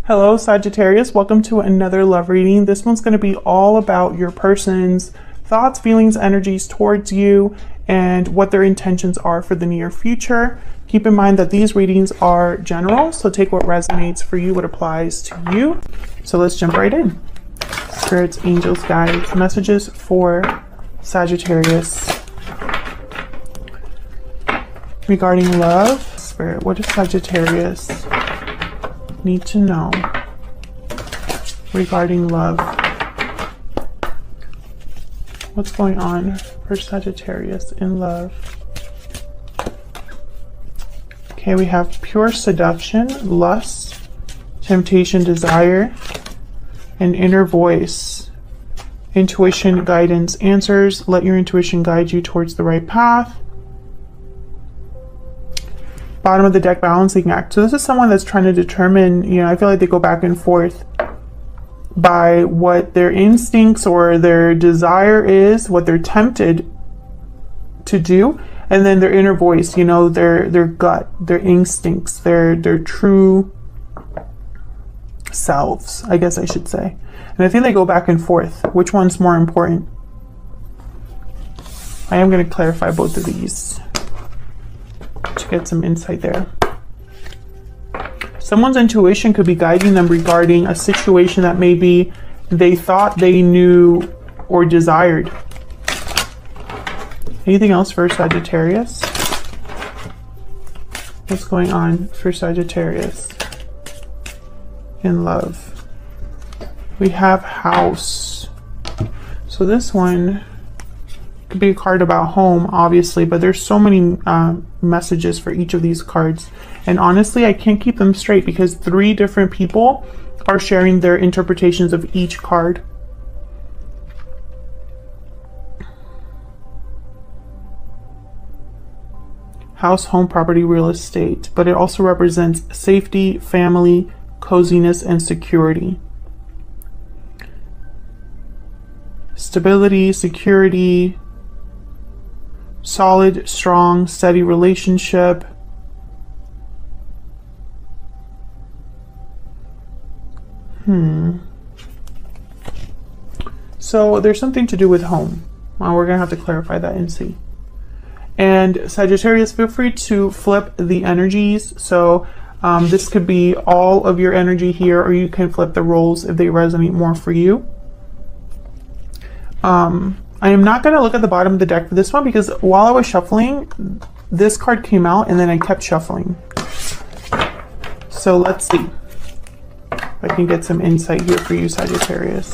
Hello Sagittarius, welcome to another love reading. This one's going to be all about your person's thoughts, feelings, energies towards you and what their intentions are for the near future. Keep in mind that these readings are general, so take what resonates for you, what applies to you. So let's jump right in. Spirits, angels, guides, messages for Sagittarius regarding love. Spirit, what does Sagittarius need to know regarding love? What's going on for Sagittarius in love? Okay, we have pure seduction, lust, temptation, desire, and inner voice. Intuition, guidance, answers. Let your intuition guide you towards the right path. Bottom of the deck, balancing act. So this is someone that's trying to determine, I feel like they go back and forth by what their instincts or their desire is, what they're tempted to do, and then their inner voice, their gut, their instincts, their true selves, I guess I should say. And I think they go back and forth. Which one's more important? I am going to clarify both of these to get some insight there. Someone's intuition could be guiding them regarding a situation that maybe they thought they knew or desired. Anything else for Sagittarius? What's going on for Sagittarius in love? We have house. So this one could be a card about home, obviously, but there's so many messages for each of these cards, and honestly I can't keep them straight because 3 different people are sharing their interpretations of each card. House, home, property, real estate, but it also represents safety, family, coziness, and security. Stability, security, solid, strong, steady relationship. So there's something to do with home. Well, we're gonna have to clarify that and see. And Sagittarius, feel free to flip the energies. So this could be all of your energy here, or you can flip the roles if they resonate more for you. I am not going to look at the bottom of the deck for this one because while I was shuffling, this card came out and then I kept shuffling. So let's see if I can get some insight here for you, Sagittarius.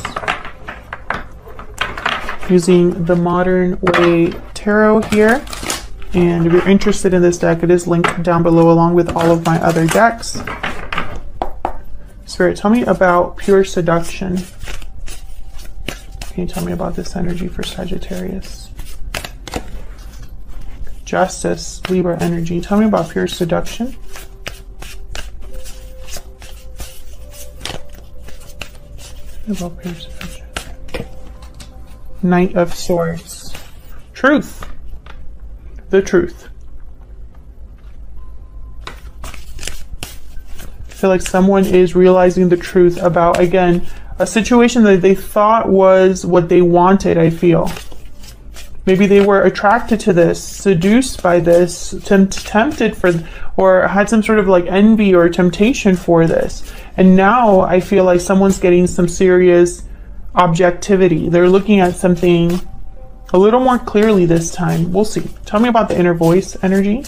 Using the Modern Way Tarot here. And if you're interested in this deck, it is linked down below along with all of my other decks. Spirit, tell me about pure seduction. Can you tell me about this energy for Sagittarius? Justice, Libra energy. Tell me about pure seduction. About pure seduction. Knight of Swords. Truth. The truth. I feel like someone is realizing the truth about, again, a situation that they thought was what they wanted, I feel. Maybe they were attracted to this, seduced by this, tempted for, or had some sort of like envy or temptation for this. And now I feel like someone's getting some serious objectivity. They're looking at something a little more clearly this time. We'll see. Tell me about the inner voice energy.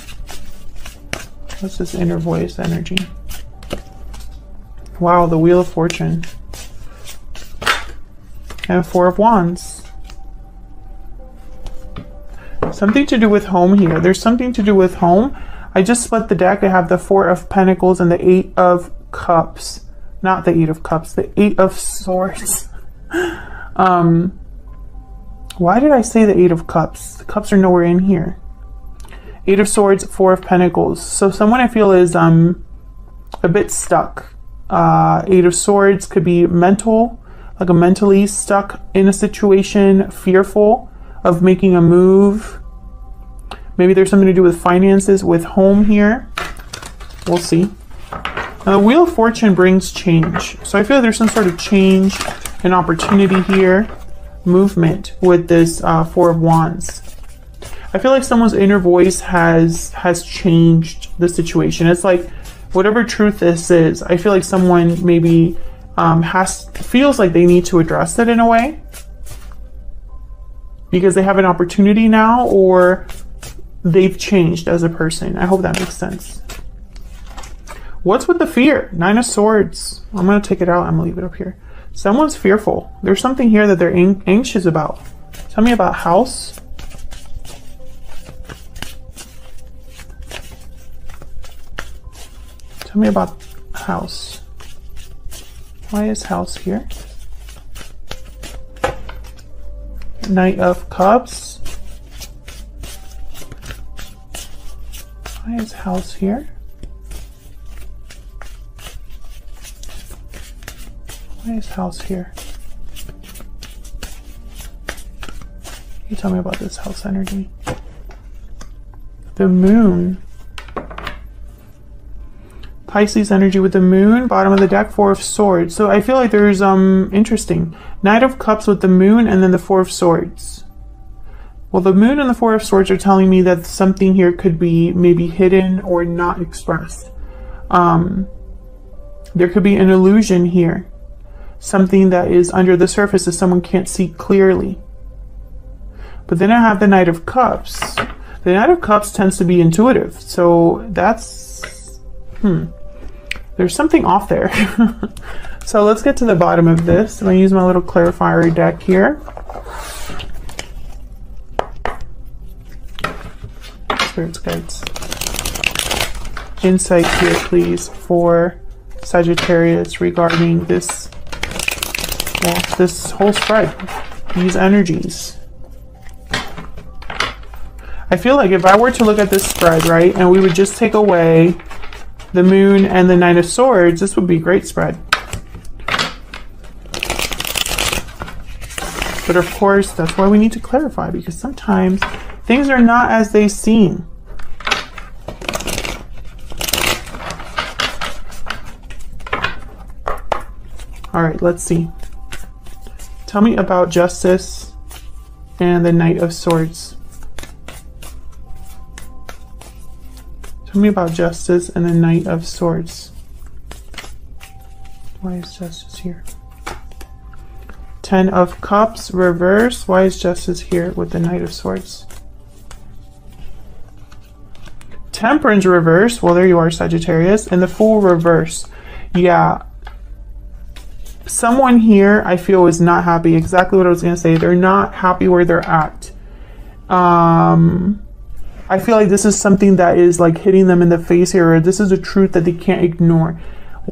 What's this inner voice energy? Wow, the Wheel of Fortune. And 4 of Wands. Something to do with home here. There's something to do with home. I just split the deck. I have the 4 of Pentacles and the 8 of Cups. Not the 8 of Cups, the 8 of Swords. Why did I say the 8 of Cups? The Cups are nowhere in here. 8 of Swords, 4 of Pentacles. So someone I feel is a bit stuck. 8 of Swords could be mental. Like a mentally stuck in a situation, fearful of making a move. Maybe there's something to do with finances, with home here. We'll see. Now, the Wheel of Fortune brings change. So I feel like there's some sort of change, an opportunity here, movement with this Four of Wands. I feel like someone's inner voice has changed the situation. It's like whatever truth this is, I feel like someone maybe feels like they need to address it in a way because they have an opportunity now, or they've changed as a person. I hope that makes sense. What's with the fear? Nine of Swords. I'm going to take it out. I'm going to leave it up here. Someone's fearful. There's something here that they're anxious about. Tell me about house. Tell me about house. Why is house here? Knight of Cups. Why is house here? Why is house here? Can you tell me about this house energy? The moon. Pisces energy with the moon, bottom of the deck, Four of Swords. So I feel like there's interesting. Knight of Cups with the moon and then the Four of Swords. Well, the moon and the Four of Swords are telling me that something here could be maybe hidden or not expressed. There could be an illusion here. Something that is under the surface that someone can't see clearly. But then I have the Knight of Cups. The Knight of Cups tends to be intuitive. So that's... There's something off there. So let's get to the bottom of this. I'm going to use my little clarifier deck here. Spirits, guides. Insight here, please, for Sagittarius regarding this, well, this whole spread, these energies. I feel like if I were to look at this spread, right, and we would just take away the moon and the Knight of Swords, this would be a great spread. But of course, that's why we need to clarify, because sometimes things are not as they seem. All right, let's see. Tell me about Justice and the Knight of Swords. Tell me about Justice and the Knight of Swords. Why is Justice here? Ten of Cups, reverse. Why is Justice here with the Knight of Swords? Temperance, reverse. Well, there you are, Sagittarius. And the Fool, reverse. Yeah. Someone here, I feel, is not happy. Exactly what I was going to say. They're not happy where they're at. I feel like this is something that is like hitting them in the face here, or this is a truth that they can't ignore.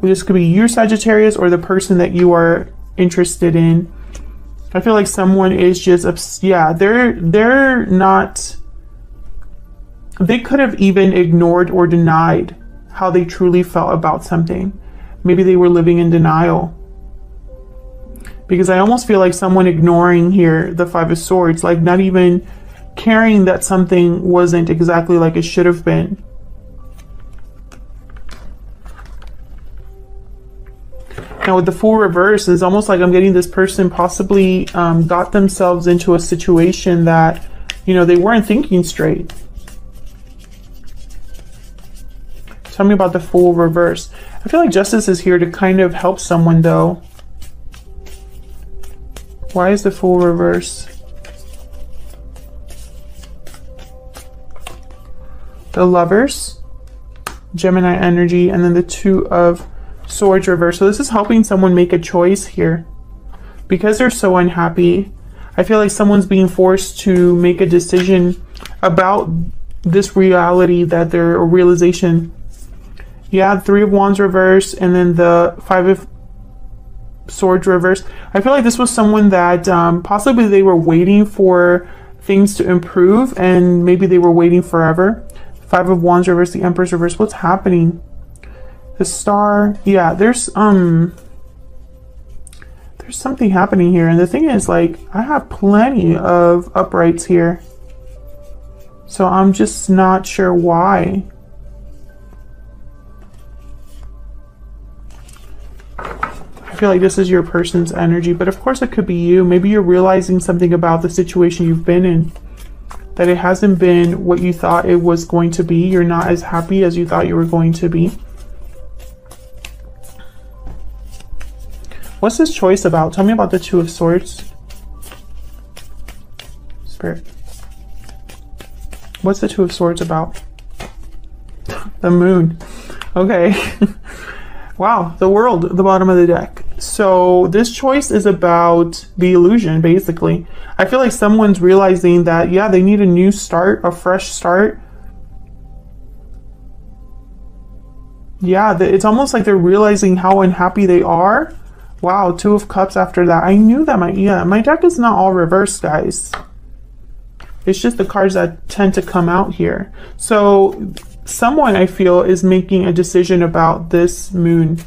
This could be you, Sagittarius, or the person that you are interested in. I feel like someone is just, yeah, they're not, they could have even ignored or denied how they truly felt about something. Maybe they were living in denial. Because I almost feel like someone ignoring here the Five of Swords, like not even caring that something wasn't exactly like it should have been. Now with the Fool reverse, it's almost like I'm getting this person possibly got themselves into a situation that, you know, they weren't thinking straight. Tell me about the Fool reverse. I feel like Justice is here to kind of help someone though. Why is the Fool reverse? The Lovers, Gemini energy, and then the Two of Swords reverse. So this is helping someone make a choice here. Because they're so unhappy, I feel like someone's being forced to make a decision about this reality that they're a realization. Yeah, Three of Wands reverse, and then the Five of Swords reverse. I feel like this was someone that possibly they were waiting for things to improve, and maybe they were waiting forever. Five of Wands reverse, the Empress reverse. What's happening? The Star. Yeah, there's something happening here, and the thing is, like, I have plenty of uprights here, so I'm just not sure why. I feel like this is your person's energy, but of course it could be you. Maybe you're realizing something about the situation you've been in, that it hasn't been what you thought it was going to be. You're not as happy as you thought you were going to be. What's this choice about? Tell me about the Two of Swords. Spirit. What's the Two of Swords about? The Moon. Okay. Wow, the World at the bottom of the deck. So this choice is about the illusion, basically. I feel like someone's realizing that, yeah, they need a new start, a fresh start. Yeah, it's almost like they're realizing how unhappy they are. Wow, Two of Cups after that. I knew that my deck is not all reversed, guys. It's just the cards that tend to come out here. So someone, I feel, is making a decision about this moon.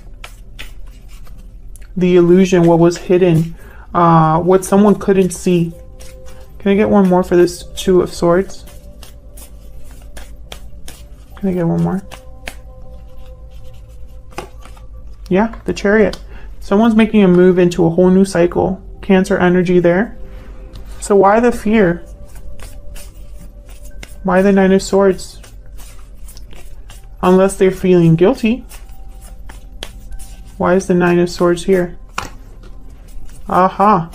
The illusion, what was hidden, what someone couldn't see. Can I get one more for this Two of Swords? Can I get one more? Yeah, the Chariot. Someone's making a move into a whole new cycle. Cancer energy there. So why the fear? Why the Nine of Swords? Unless they're feeling guilty. Why is the Nine of Swords here? Aha.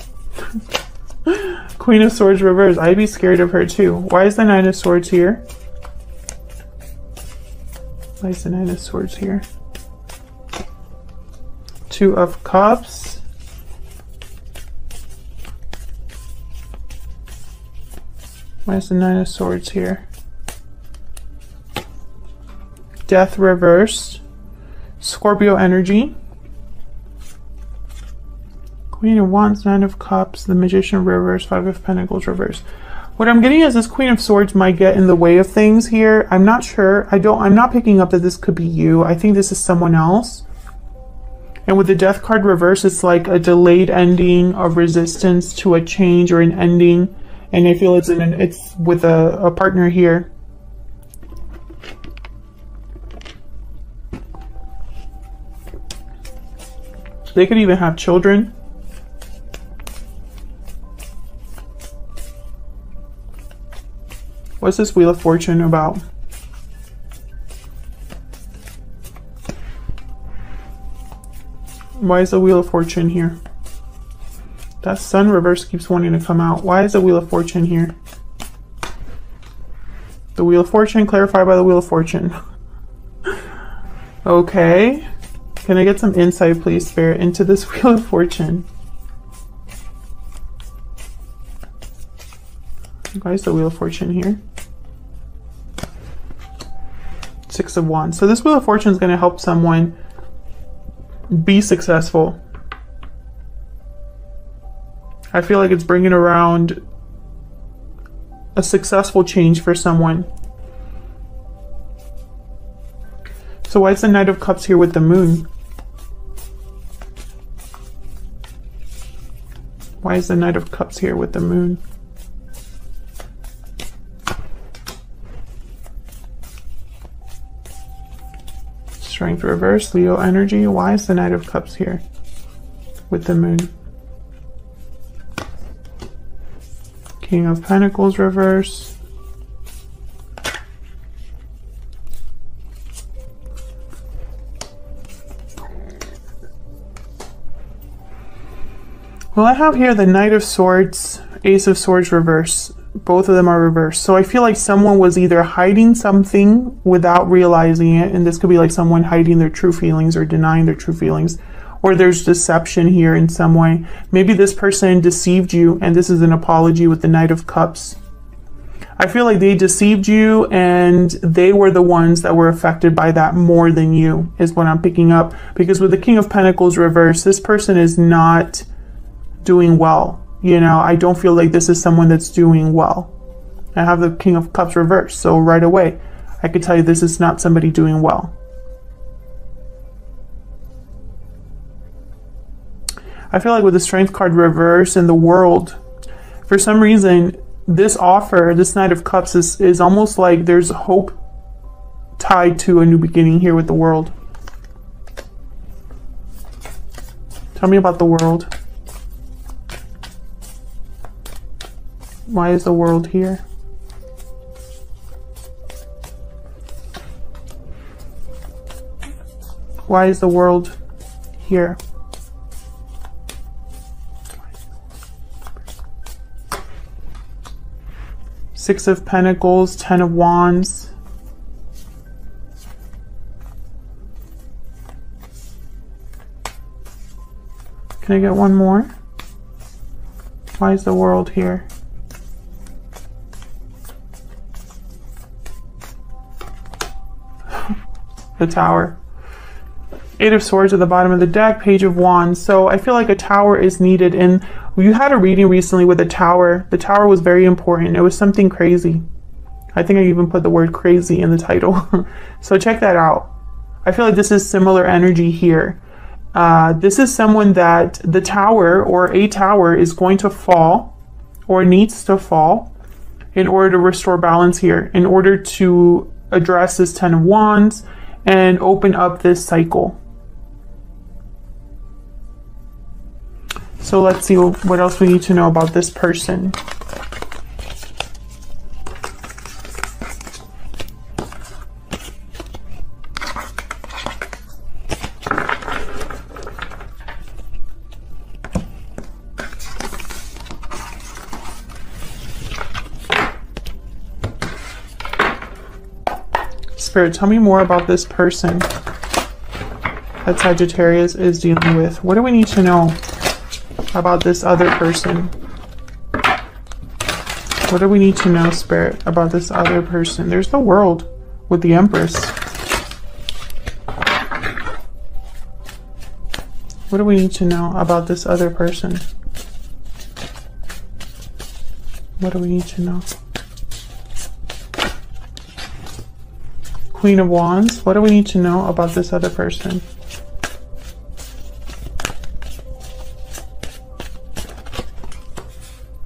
Queen of Swords reversed. I'd be scared of her too. Why is the Nine of Swords here? Why is the Nine of Swords here? Two of Cups. Why is the Nine of Swords here? Death reversed. Scorpio energy. Queen of Wands, Nine of Cups, the Magician reverse, Five of Pentacles reverse. What I'm getting is this Queen of Swords might get in the way of things here. I'm not sure. I'm not picking up that this could be you. I think this is someone else. And with the Death card reverse, it's like a delayed ending, a resistance to a change or an ending. And I feel it's with a partner here. They could even have children. What's this Wheel of Fortune about? Why is the Wheel of Fortune here? That Sun reverse keeps wanting to come out. Why is the Wheel of Fortune here? The Wheel of Fortune, clarified by the Wheel of Fortune. Okay. Can I get some insight, please, Spirit, into this Wheel of Fortune? Why is the Wheel of Fortune here? Six of Wands. So this Wheel of Fortune is going to help someone be successful. I feel like it's bringing around a successful change for someone. So why is the Knight of Cups here with the Moon? Why is the Knight of Cups here with the Moon? Strength reverse, Leo energy. Why is the Knight of Cups here with the Moon? King of Pentacles reverse. Well, I have here the Knight of Swords, Ace of Swords reverse. Both of them are reversed. So I feel like someone was either hiding something without realizing it, and this could be like someone hiding their true feelings or denying their true feelings, or there's deception here in some way. Maybe this person deceived you, and this is an apology with the Knight of Cups. I feel like they deceived you, and they were the ones that were affected by that more than you, is what I'm picking up. Because with the King of Pentacles reverse, this person is not doing well. You know, I don't feel like this is someone that's doing well. I have the King of Cups reversed, so right away, I could tell you this is not somebody doing well. I feel like with the Strength card reverse in the World, for some reason, this offer, this Knight of Cups is almost like there's hope tied to a new beginning here with the World. Tell me about the world. Why is the world here? Why is the world here? Six of Pentacles, 10 of Wands. Can I get one more? Why is the world here? The Tower. Eight of Swords at the bottom of the deck, Page of Wands. So I feel like a tower is needed. And you had a reading recently with a tower. The tower was very important. It was something crazy. I think I even put the word crazy in the title. So check that out. I feel like this is similar energy here. This is someone that the tower or a tower is going to fall or needs to fall in order to restore balance here, in order to address this 10 of Wands and open up this cycle. So let's see what else we need to know about this person. Spirit, tell me more about this person that Sagittarius is dealing with. What do we need to know about this other person? What do we need to know, Spirit, about this other person? There's the World with the Empress. What do we need to know about this other person? What do we need to know? Queen of Wands. What do we need to know about this other person?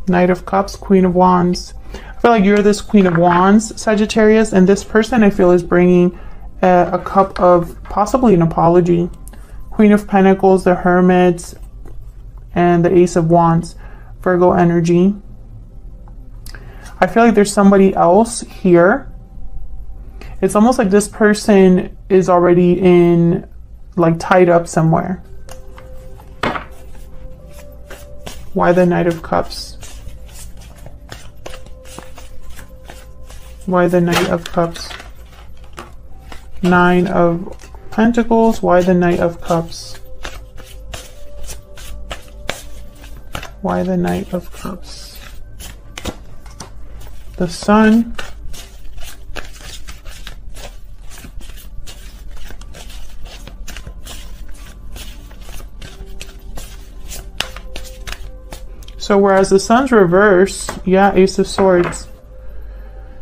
Knight of Cups, Queen of Wands. I feel like you're this Queen of Wands, Sagittarius, and this person I feel is bringing a cup of possibly an apology. Queen of Pentacles, the Hermit, and the Ace of Wands, Virgo energy. I feel like there's somebody else here. It's almost like this person is already in, like, tied up somewhere. Why the Knight of Cups? Why the Knight of Cups? Nine of Pentacles. Why the Knight of Cups? Why the Knight of Cups? The Sun. So whereas the Sun's reverse, yeah, Ace of Swords.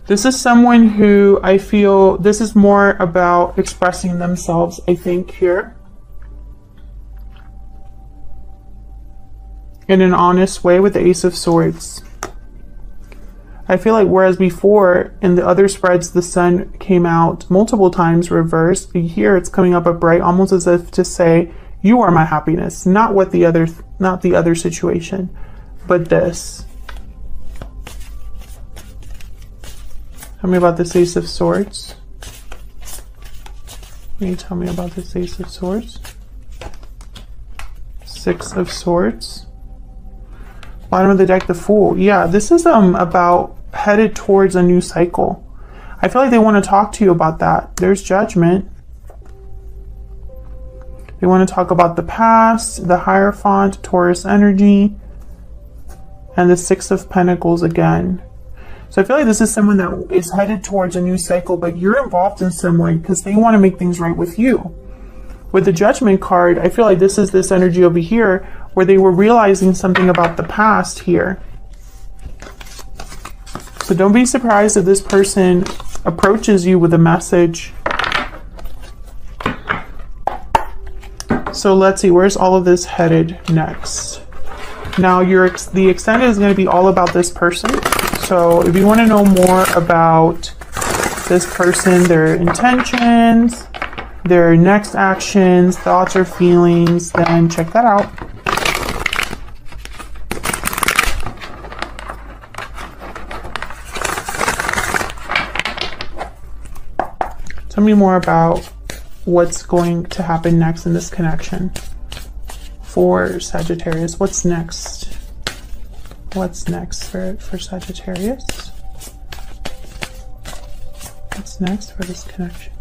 This is someone who I feel, this is more about expressing themselves, I think, here. In an honest way with the Ace of Swords. I feel like whereas before in the other spreads the Sun came out multiple times reversed, here it's coming up upright, almost as if to say, you are my happiness, not what the other, not the other situation, but this. Tell me about this Ace of Swords. Can you tell me about this Ace of Swords? Six of Swords. Bottom of the deck, the Fool. Yeah, this is about headed towards a new cycle. I feel like they want to talk to you about that. There's Judgment. They want to talk about the past, the Hierophant, Taurus energy, and the Six of Pentacles again. So I feel like this is someone that is headed towards a new cycle, but you're involved in some way because they want to make things right with you. With the Judgment card, I feel like this is this energy over here where they were realizing something about the past here. So don't be surprised if this person approaches you with a message. So let's see, where's all of this headed next? Now the extended is going to be all about this person. So if you want to know more about this person, their intentions, their next actions, thoughts, or feelings, then check that out. Tell me more about what's going to happen next in this connection for Sagittarius. What's next? What's next, Spirit, for Sagittarius? What's next for this connection?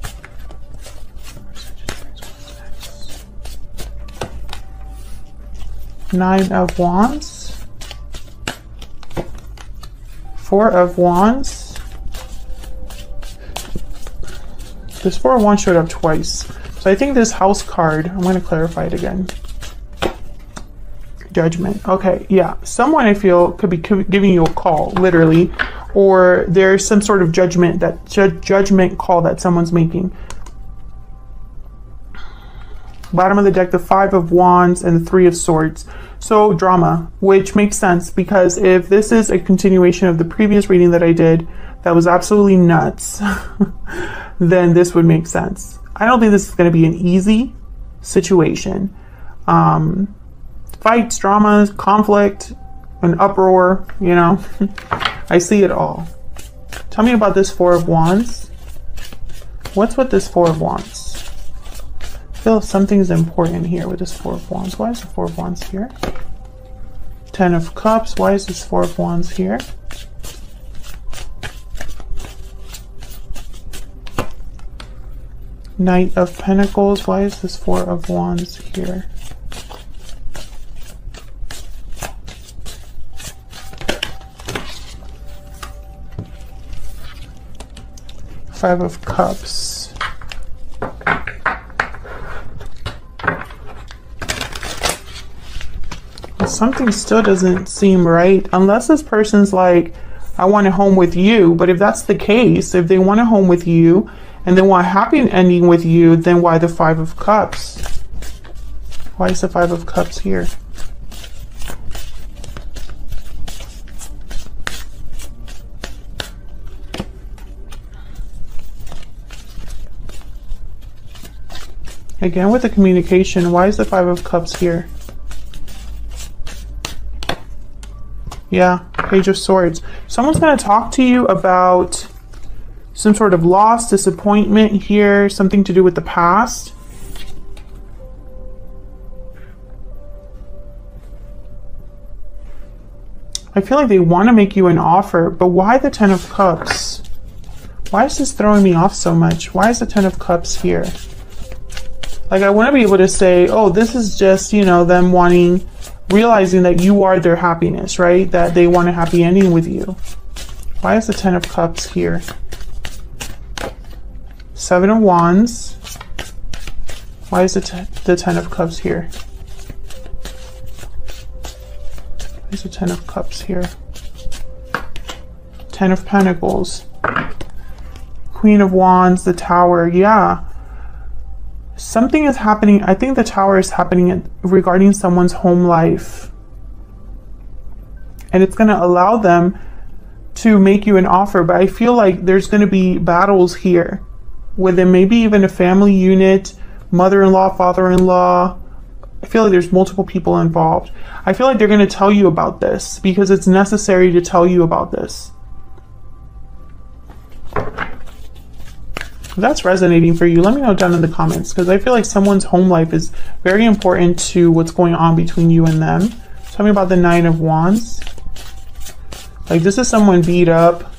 For Sagittarius, what's next? 9 of Wands. 4 of Wands. This 4 of Wands showed up twice. So I think this house card, I'm going to clarify it again. Judgment. Okay, yeah. Someone, I feel, could be giving you a call, literally. Or there's some sort of judgment, judgment call that someone's making. Bottom of the deck, the 5 of Wands and the 3 of Swords. So drama, which makes sense, because if this is a continuation of the previous reading that I did, that was absolutely nuts, then this would make sense. I don't think this is going to be an easy situation. Fights, dramas, conflict, an uproar, you know, I see it all. Tell me about this 4 of Wands. What's with this 4 of Wands? I feel something's important here with this 4 of Wands. Why is the 4 of Wands here? 10 of Cups. Why is this 4 of Wands here? Knight of Pentacles. Why is this 4 of Wands here? Five of Cups. Something still doesn't seem right, unless this person's like, I want a home with you. But if that's the case, if they want a home with you and they want a happy ending with you, then why the 5 of Cups? Why is the 5 of Cups here? Again, with the communication, why is the 5 of Cups here? Yeah, Page of Swords. Someone's going to talk to you about some sort of loss, disappointment here, something to do with the past. I feel like they want to make you an offer, but why the 10 of Cups? Why is this throwing me off so much? Why is the 10 of Cups here? Like, I want to be able to say, oh, this is just, you know, them wanting, realizing that you are their happiness, right? That they want a happy ending with you. Why is the 10 of Cups here? 7 of Wands. Why is the 10 of Cups here? Why is the 10 of Cups here? 10 of Pentacles. Queen of Wands, the Tower. Yeah. Something is happening. I think the Tower is happening regarding someone's home life. And it's going to allow them to make you an offer. But I feel like there's going to be battles here. Within maybe even a family unit, mother-in-law, father-in-law. I feel like there's multiple people involved. I feel like they're going to tell you about this because it's necessary to tell you about this. If that's resonating for you, let me know down in the comments, because I feel like someone's home life is very important to what's going on between you and them. Tell me about the 9 of Wands. Like, this is someone beat up,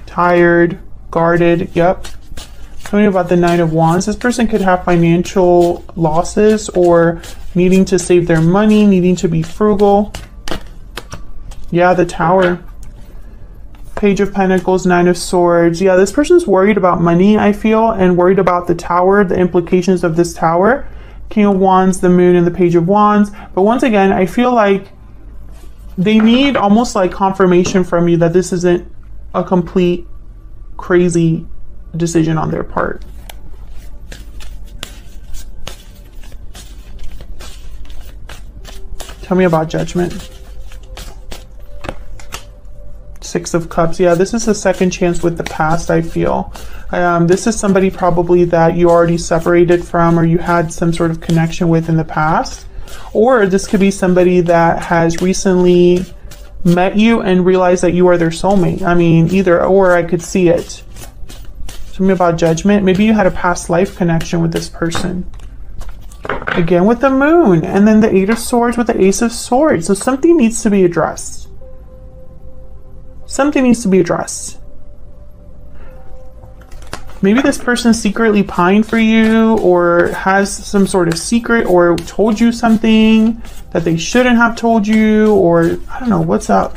tired, guarded. Yep. Tell me about the 9 of Wands. This person could have financial losses or needing to save their money, needing to be frugal. Yeah, the Tower. Page of Pentacles, 9 of Swords. Yeah, this person's worried about money, I feel, and worried about the Tower, the implications of this Tower. King of Wands, the Moon, and the Page of Wands. But once again, I feel like they need almost like confirmation from you that this isn't a complete crazy decision on their part. Tell me about Judgment. Six of Cups. Yeah, this is a second chance with the past, I feel. This is somebody probably that you already separated from or you had some sort of connection with in the past. Or this could be somebody that has recently met you and realized that you are their soulmate. I mean, either or, I could see it. Something about judgment. Maybe you had a past life connection with this person. Again with the Moon. And then the Eight of Swords with the Ace of Swords. So something needs to be addressed. Something needs to be addressed. Maybe this person secretly pined for you or has some sort of secret or told you something that they shouldn't have told you, or I don't know, what's up?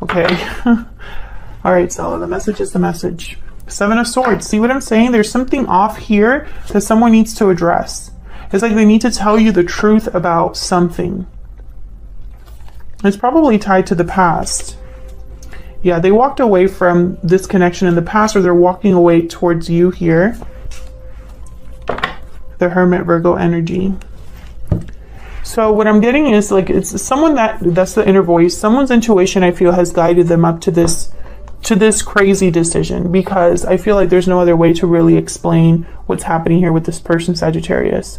Okay. All right, so the message is the message. Seven of Swords. See what I'm saying? There's something off here that someone needs to address. It's like they need to tell you the truth about something. It's probably tied to the past. Yeah, they walked away from this connection in the past, or they're walking away towards you here. The Hermit, Virgo energy. So what I'm getting is like it's someone that's the inner voice. Someone's intuition, I feel, has guided them up to this crazy decision, because I feel like there's no other way to really explain what's happening here with this person, Sagittarius.